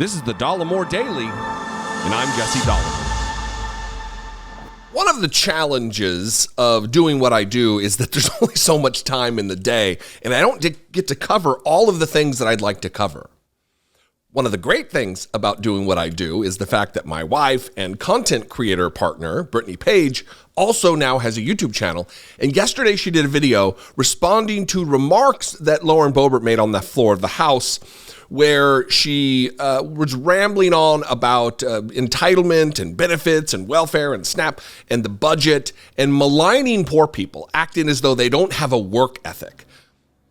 This is the Dollemore Daily, and I'm Jesse Dollemore. One of the challenges of doing what I do is that there's only so much time in the day, and I don't get to cover all of the things that I'd like to cover. One of the great things about doing what I do is the fact that my wife and content creator partner, Brittany Page, also now has a YouTube channel. And yesterday she did a video responding to remarks that Lauren Boebert made on the floor of the House, where she was rambling on about entitlement and benefits and welfare and SNAP and the budget and maligning poor people, acting as though they don't have a work ethic.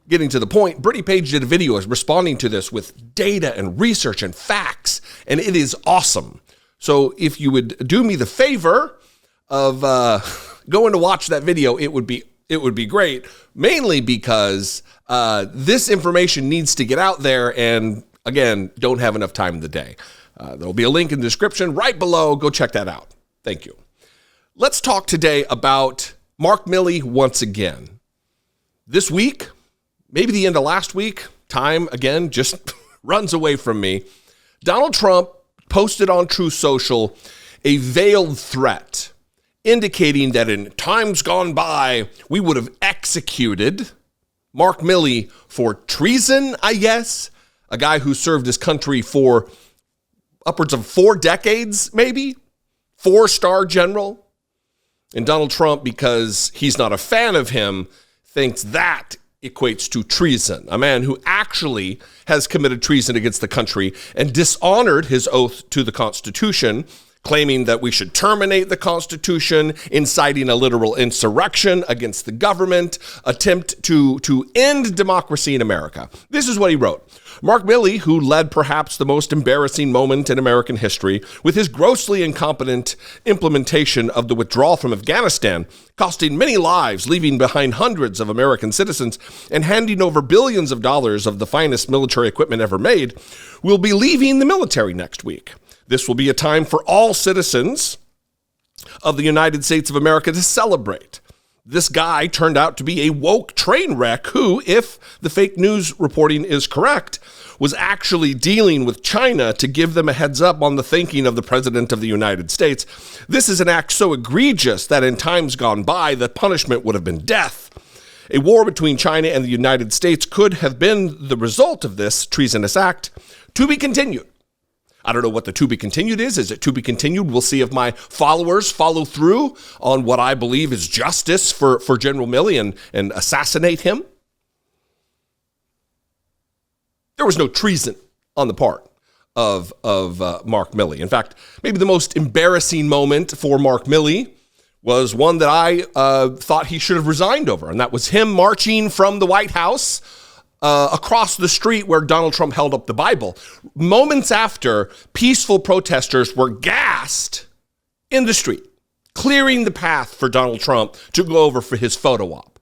Getting to the point, Brittany Page did a video responding to this with data and research and facts, and it is awesome. So if you would do me the favor of going to watch that video, it would be great, mainly because this information needs to get out there and, again, don't have enough time in the day. There'll be a link in the description right below. Go check that out. Thank you. Let's talk today about Mark Milley once again. This week, maybe the end of last week, time, again, just runs away from me. Donald Trump posted on Truth Social a veiled threat, indicating that in times gone by, we would have executed Mark Milley for treason, I guess, a guy who served his country for upwards of 4 decades, maybe, 4-star general. And Donald Trump, because he's not a fan of him, thinks that equates to treason, a man who actually has committed treason against the country and dishonored his oath to the Constitution, claiming that we should terminate the Constitution, inciting a literal insurrection against the government, attempt to end democracy in America. This is what he wrote. Mark Milley, who led perhaps the most embarrassing moment in American history with his grossly incompetent implementation of the withdrawal from Afghanistan, costing many lives, leaving behind hundreds of American citizens, and handing over billions of dollars of the finest military equipment ever made, will be leaving the military next week. This will be a time for all citizens of the United States of America to celebrate. This guy turned out to be a woke train wreck who, if the fake news reporting is correct, was actually dealing with China to give them a heads up on the thinking of the President of the United States. This is an act so egregious that in times gone by, the punishment would have been death. A war between China and the United States could have been the result of this treasonous act, to be continued. I don't know what the to be continued is. Is it to be continued? We'll see if my followers follow through on what I believe is justice for General Milley and assassinate him. There was no treason on the part of Mark Milley. In fact, maybe the most embarrassing moment for Mark Milley was one that I thought he should have resigned over, and that was him marching from the White House across the street where Donald Trump held up the Bible. Moments after, peaceful protesters were gassed in the street, clearing the path for Donald Trump to go over for his photo op.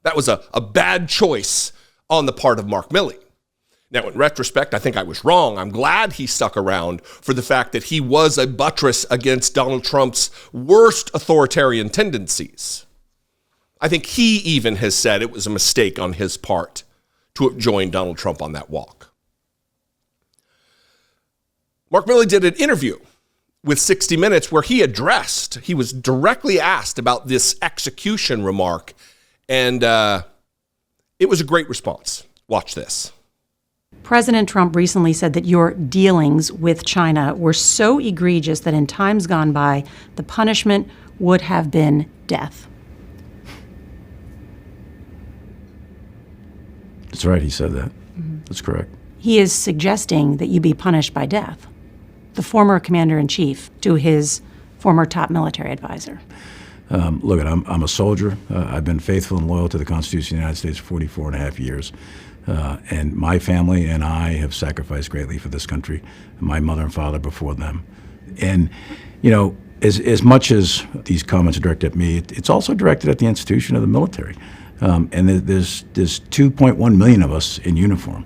That was a bad choice on the part of Mark Milley. Now, in retrospect, I think I was wrong. I'm glad he stuck around for the fact that he was a buttress against Donald Trump's worst authoritarian tendencies. I think he even has said it was a mistake on his part to have joined Donald Trump on that walk. Mark Milley did an interview with 60 Minutes where he was directly asked about this execution remark, and it was a great response. Watch this. President Trump recently said that your dealings with China were so egregious that in times gone by, the punishment would have been death. That's right, he said that. Mm-hmm. That's correct. He is suggesting that you be punished by death. The former commander-in-chief to his former top military advisor. Look, I'm a soldier. I've been faithful and loyal to the Constitution of the United States for 44 and a half years. And my family and I have sacrificed greatly for this country, my mother and father before them. And, you know, as much as these comments are directed at me, it's also directed at the institution of the military. And there's 2.1 million of us in uniform.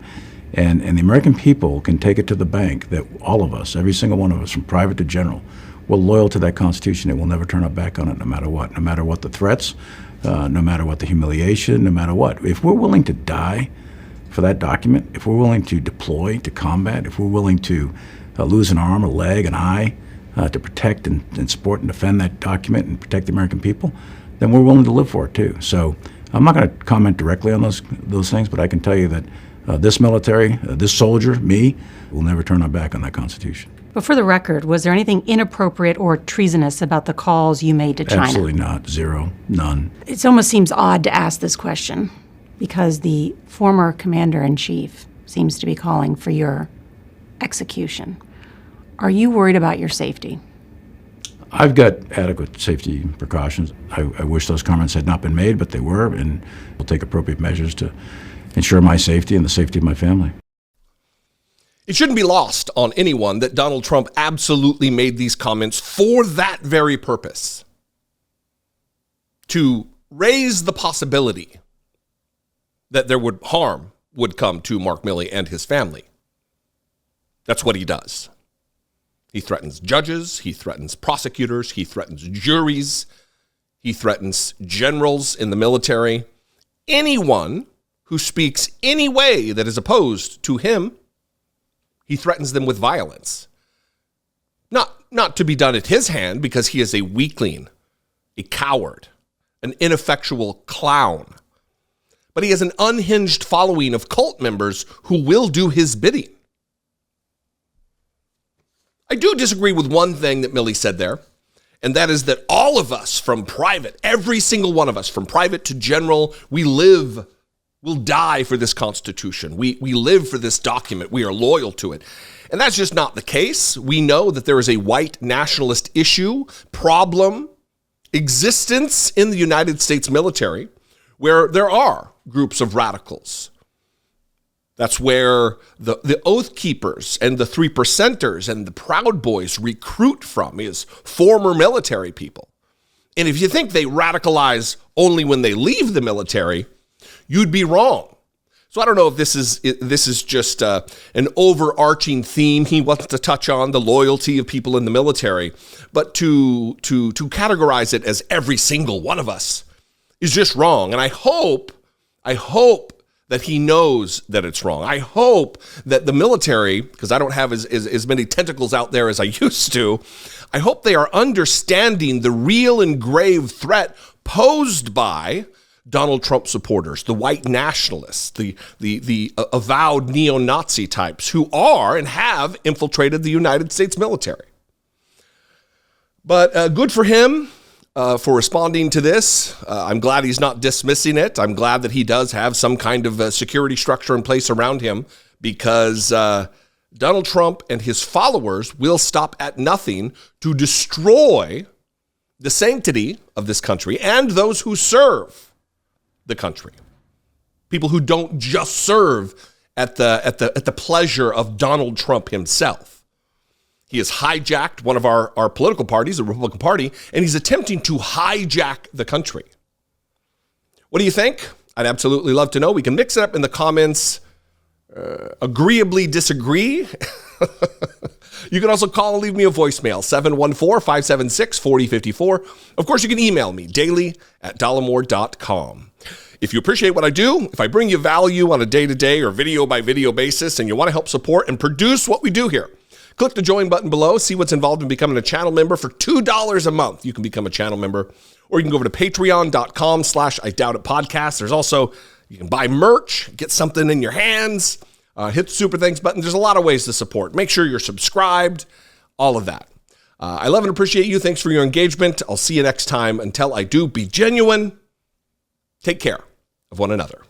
And the American people can take it to the bank that all of us, every single one of us, from private to general, we're loyal to that Constitution and we'll never turn our back on it no matter what the threats, no matter what the humiliation, no matter what. If we're willing to die for that document, if we're willing to deploy to combat, if we're willing to lose an arm, a leg, an eye, to protect and support and defend that document and protect the American people, then we're willing to live for it too. So I'm not going to comment directly on those things, but I can tell you that this military, this soldier, me, will never turn our back on that Constitution. But for the record, was there anything inappropriate or treasonous about the calls you made to China? Absolutely not. Zero. None. It almost seems odd to ask this question because the former commander-in-chief seems to be calling for your execution. Are you worried about your safety? I've got adequate safety precautions. I wish those comments had not been made, but they were, and we'll take appropriate measures to ensure my safety and the safety of my family. It shouldn't be lost on anyone that Donald Trump absolutely made these comments for that very purpose, to raise the possibility that harm would come to Mark Milley and his family. That's what he does. He threatens judges, he threatens prosecutors, he threatens juries, he threatens generals in the military. Anyone who speaks any way that is opposed to him, he threatens them with violence. Not to be done at his hand because he is a weakling, a coward, an ineffectual clown. But he has an unhinged following of cult members who will do his bidding. I do disagree with one thing that Milley said there, and that is that all of us from private, every single one of us from private to general, we'll die for this Constitution. We live for this document. We are loyal to it. And that's just not the case. We know that there is a white nationalist issue, problem, existence in the United States military where there are groups of radicals. That's where the Oath Keepers and the 3%ers and the Proud Boys recruit from, is former military people. And if you think they radicalize only when they leave the military, you'd be wrong. So I don't know if this is just an overarching theme he wants to touch on, the loyalty of people in the military, but to categorize it as every single one of us is just wrong. And I hope that he knows that it's wrong. I hope that the military, because I don't have as many tentacles out there as I used to, I hope they are understanding the real and grave threat posed by Donald Trump supporters, the white nationalists, the avowed neo-Nazi types who are and have infiltrated the United States military. But good for him for responding to this. I'm glad he's not dismissing it. I'm glad that he does have some kind of security structure in place around him, because Donald Trump and his followers will stop at nothing to destroy the sanctity of this country and those who serve the country. People who don't just serve at the pleasure of Donald Trump himself. He has hijacked one of our political parties, the Republican Party, and he's attempting to hijack the country. What do you think? I'd absolutely love to know. We can mix it up in the comments. Agreeably disagree. You can also call and leave me a voicemail, 714-576-4054. Of course, you can email me, daily@dollemore.com. If you appreciate what I do, if I bring you value on a day-to-day or video-by-video basis, and you want to help support and produce what we do here, click the join button below, see what's involved in becoming a channel member. For $2 a month, you can become a channel member. Or you can go over to patreon.com/IDoubtItPodcast. There's also, you can buy merch, get something in your hands, hit the super thanks button. There's a lot of ways to support. Make sure you're subscribed, all of that. I love and appreciate you. Thanks for your engagement. I'll see you next time. Until I do, be genuine. Take care of one another.